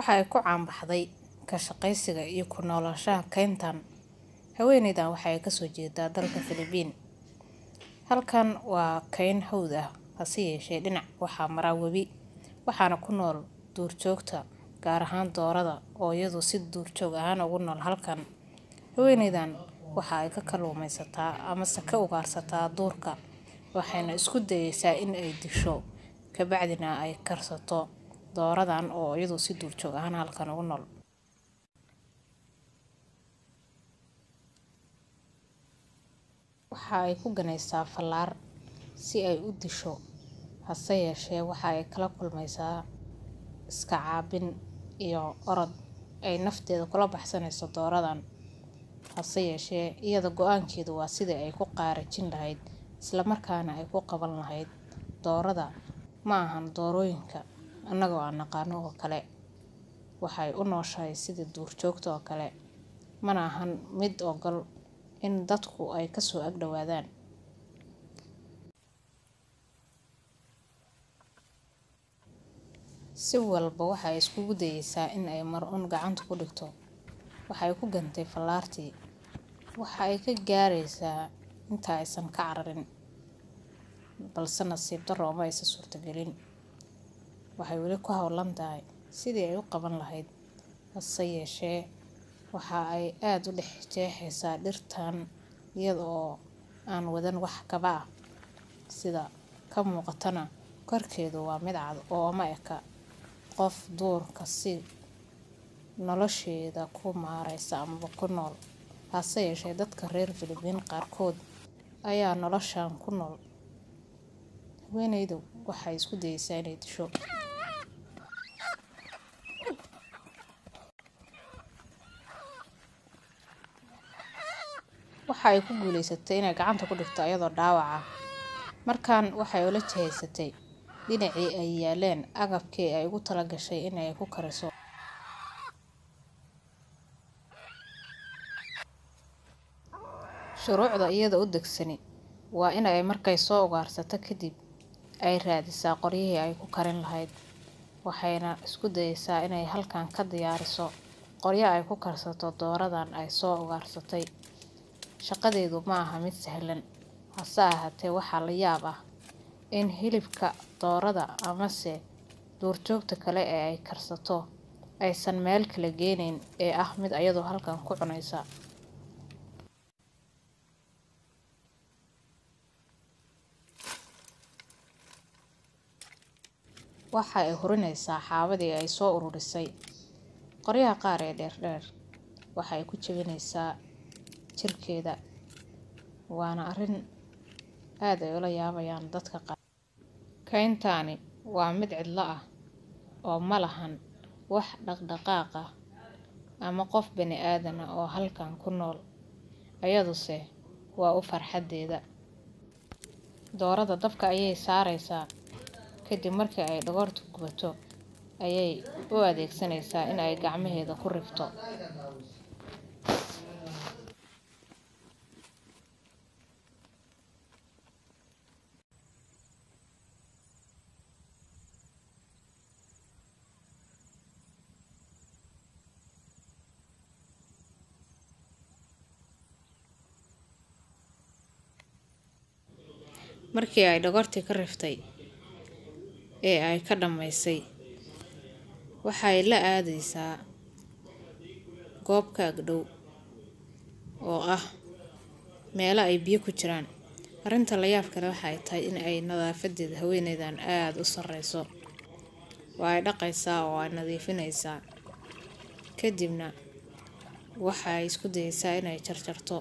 waxa ay ku caanbaxday ka shaqaysiga iyo ku noolaanshaha kayntan. Haweeneydan waxa ay kasoo jeedaa dalka Filibiin. Halkan waa kayn hawd ah, hase yeeshee dhinac waxaa mara webi, waxaana ku nool duurjoogta, gaar ahaan doorada oo iyadu si duurjoog ahaan ugu nool halkan. Haweeneydan waxa ay ka kalluumaysataa ama ka ugaarsataa duurka, waxayna isku dayaysaa in ay disho, kabacdina ay karsato dooradan oo iyadu si duurjoog ahaan halkan ugu nool. Waxa ay ku ganaysaa fallaar si ay u disho, hase yeeshee waxa ay kala kulmaysaa iska caabin iyo orod ay nafteeda kula baxsanayso dooradan. Hase yeeshee iyada go'aankeedu waa sidii ay ku qaarajin lahayd, isla markaana ay ku qaban lahayd doorada. Ma ahan doorooyinka annagoo aan naqaano oo kale, waxay u nooshahay sidii duurjoogta oo kale, mana ahan mid ogol in dadku ay ka soo ag dhawaadaan. Si walba waxa ay iskugu dayaysaa in ay mar un gacanta ku dhigto. Waxa ay ku gantay fallaartii, waxa ay ka gaaraysaa inta aysan ka cararin, balse nasiib darro ma aysan suurtagelin. Waxay weli ku hawlan tahay sidii ay u qaban lahayd, hase yeeshee waxa ay aad u dhex jeexaysaa dhirtan iyada oo aan wadan wax kaba ah, sida ka muuqatana korkeedu waa mid cad oo ama eka qof duurka si nolosheeda ku maaraysa ama ku nool. Hase yeeshee dadka reer Filibiin qaarkood ayaa noloshan ku nool. Haweeneydu waxay isku dayaysaa inay disho. Waxa ay ku guuleysatay inay gacanta ku dhigto iyadoo dhaawaca. Markaan waxay ula jeeysatay dhinacii ay yaaleen agabkii ay ugu talagashay in ay ku kariso. Shuruucda iyada u degsani waa in ay markay soo ugaarsato kadib ay raadisaa qoryihii ay ku karin lahayd. Waxayna isku dayaysaa inay halkan ka diyaariso qoryo ay ku karsato dooradan ay soo ugaarsatay. Shaqadeedu ma aha mid sahlan, hase ahaatee waxaa la yaab ah in hilibka doorada amase duurjoogta kale ee ay karsato aysan meel kala geenayn ee ah mid ayadoo halkan ku cunaysa. Waxa ay hurinaysaa xaabadii ay soo ururisay. Qoryaha qaar ee dheer waxa ay ku jabinaysaa jirkeeda, waana arrin aad ay ula yaabayaan dadka qaar. Kayntaani waa mid cidlo ah oo ma lahan wax dhaqdhaqaaq ah ama qof bani aadan ah oo halkan ku nool. Ayaduse waa u farxadeeda. Doorada dabka ayay saaraysaa, kadib markii ay dhogortu gubato ayay u adeegsanaysaa in ay gacmaheeda ku rifto. Markii ay dhogortii ka riftay ee ay ka dhamaysay, waxay la aadaysaa goob ka ag dhow oo ah meelo ay biyo ku jiraan. Arrinta la yaab kale waxa ay tahay in ay nadaafadeeda haweeneydan aad u sarreyso. Waa ay dhaqaysaa oo ay nadiifinaysaa. Kadibna waxa ay isku dayaysaa in ay jarjarto.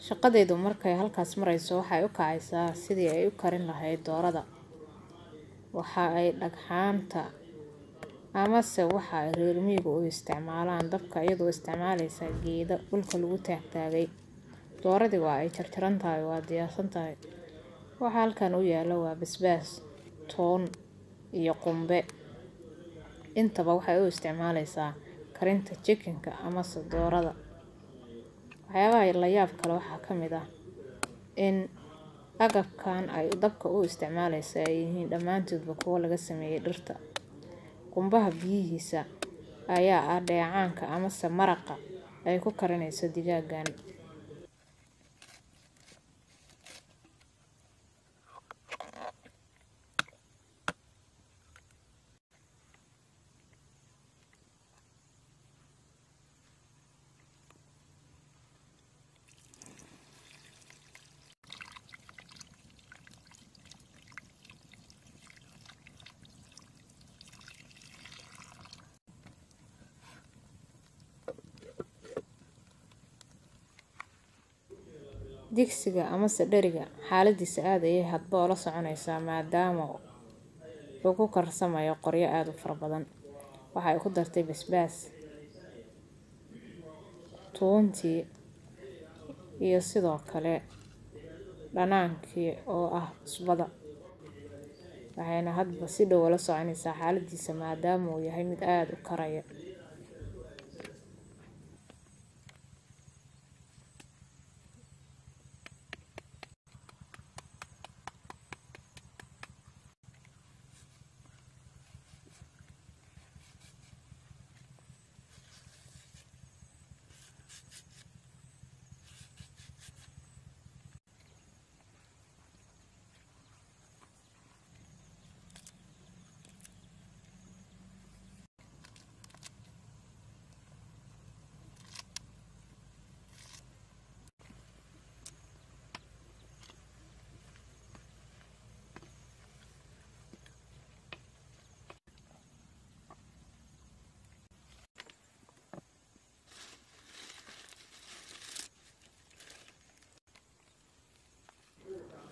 Shaqadeedu markay halkaas marayso waxay u kacaysaa sidii ay u karin lahayd doorada. Waxa ay dhagxaanta amase waxa ay reer miyigu u isticmaalaan dabka iyadoo isticmaalaysa geedo dhulka lagu taagtaagay. Dooradii waa ay jarjaran tahay, waa diyaarsan tahay. Waxa halkan u yaalo waa basbaas, toon iyo qumbe. Intaba waxay u isticmaalaysaa karinta chicken-ka amase doorada. Waxyaabaha la yaab kale waxaa ka mid ah in agabkan ay dabka u isticmaalaysa ay yihiin dhammaantoodba kuwo laga sameeyay dhirta. Qumbaha biyihiisa ayaa ah dheecaanka amase maraqa ay ku karinayso digaagan. Digsiga amase dheriga xaaladiisa aad ayay hadba ula soconaysaa maadaama uu ku karsamayo qoryo aad u fara badan. Waxa ay ku dartay basbaas, toontii iyo sidoo kale dhanaankii oo ah cusbada. Waxayna hadba si dhow ula soconaysaa xaaladiisa maadaama uu yahay mid aad u karaya.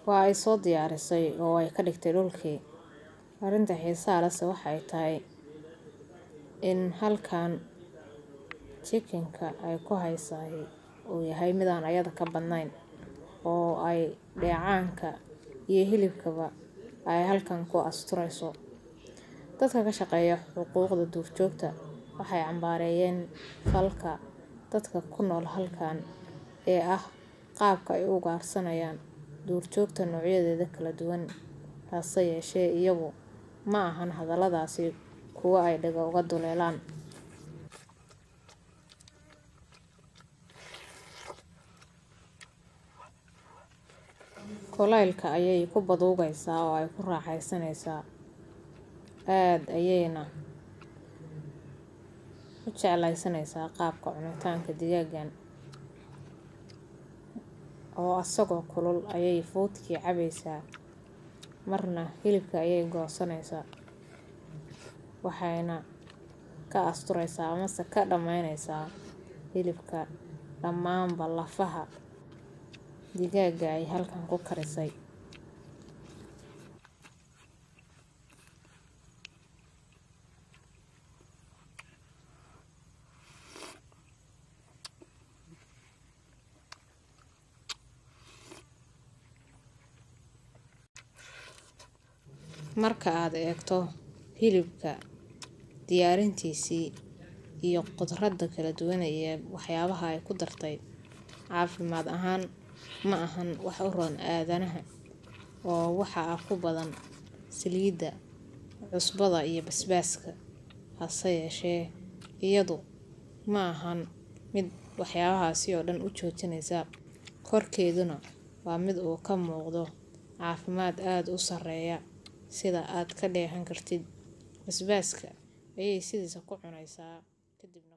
Waa ay soo diyaarisay oo ay ka dhigtay dhulkii. Arinta xiisaha leh waxay tahay in halkan chicken-ka ay ku haysahay uu yahay mid aan ayada ka badnayn oo ay dheecaanka iyo hilibkaba ay halkan ku asturayso. Dadka ka shaqeeya xuquuqda duurjoogta waxay cambaareeyeen falka dadka ku nool halkan ee ah qaabka ay u ugaarsanayaan duurjoogta noocyadeeda kala duwan. Hase yeeshee iyagu ma ahan hadalladaasi kuwa ay dhaga uga duleelaan. Kulaylka ayay ku baduugaysaa oo ay ku raaxaysanaysaa. Aad ayayna u jeclaysanaysaa qaabka cunitaanka digaagan. Oo asagoo kulul ayay foodkii cabaysaa. Marna hilibka ayay goosanaysaa. Waxayna ka asturaysaa amase ka dhamaynaysaa hilibka dhammaanba lafaha digaaga ay halkan ku karisay. Marka aad eegto hilibka diyaarintiisii iyo khudradda kala duwan ee waxyaabaha ay ku dartay caafimaad ahaan ma ahan wax u roon aadanaha oo waxa ku badan saliidda, cusbada iyo basbaaska. Hase yeeshee iyadu ma ahan mid waxyaabahaasi oo dhan u joojinaysa. Korkeeduna waa mid uu ka muuqdo caafimaad aad u sareeya sida aad ka dheehan kartid. Basbaaska ayay sidiisa ku cunaysaa kadibna.